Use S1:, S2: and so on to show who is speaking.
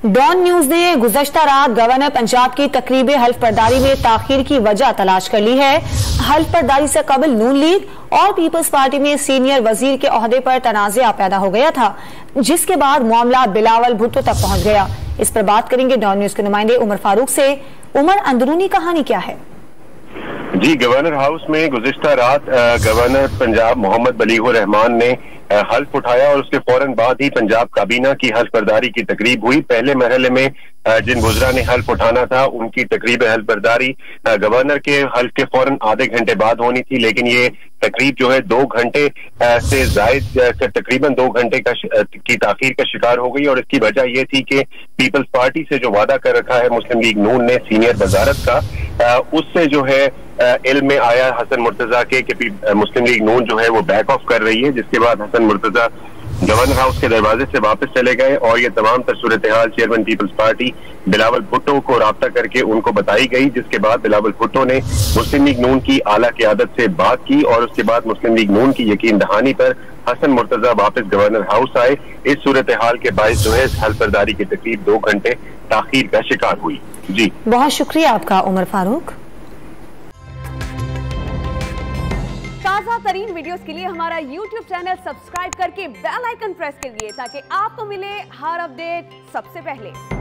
S1: Don news ने गुज़श्ता रात governor Punjab की तकरीब हल्फ बर्दारी में ताखीर की वजह तलाश कर ली है। हल्फ बर्दारी से कबल नून लीग और पीपल्स पार्टी में सीनियर वजीर के ओहदे पर तनाज़ा पैदा हो गया था, जिसके बाद मामला बिलावल भुट्टो तक पहुंच गया। इस पर बात करेंगे डॉन न्यूज के नुमाइंदे उमर फारूक से। उमर, अंदरूनी कहानी क्या है?
S2: जी, गवर्नर हाउस में गुज़िश्ता रात गवर्नर पंजाब मोहम्मद बलीगुर रहमान ने हल्फ उठाया और उसके फौरन बाद ही पंजाब काबीना की हल्फ बर्दारी की तकरीब हुई। पहले मरहले में जिन वुज़रा ने हल्फ उठाना था उनकी तकरीब हल्फ बर्दारी गवर्नर के हल्फ के फौरन आधे घंटे बाद होनी थी, लेकिन ये तकरीब जो है 2 घंटे से जायद तकरीबन 2 घंटे की ताखीर का शिकार हो गई। और इसकी वजह यह थी कि पीपल्स पार्टी से जो वादा कर रखा है मुस्लिम लीग नून ने सीनियर वजारत का, उससे जो है इल्म में आया हसन मुर्तजा के कि मुस्लिम लीग नून जो है वो बैक ऑफ कर रही है, जिसके बाद हसन मुर्तजा गवर्नर हाउस के दरवाजे से वापस चले गए और ये तमाम सूरत हाल चेयरमैन पीपल्स पार्टी बिलावल भुट्टो को राब्ता करके उनको बताई गई, जिसके बाद बिलावल भुट्टो ने मुस्लिम लीग नून की आला क़यादत से बात की और उसके बाद मुस्लिम लीग नून की यकीन दहानी पर हसन मुर्तजा वापस गवर्नर हाउस आए। इस सूरत हाल के बायस जो है हल्फ बर्दारी की तकरीब 2 घंटे ताखीर का शिकार हुई। जी,
S1: बहुत शुक्रिया आपका उमर फारूक।
S3: ताज़ा तरीन वीडियोस के लिए हमारा YouTube चैनल सब्सक्राइब करके बेल आइकन प्रेस करिए ताकि आपको मिले हर अपडेट सबसे पहले।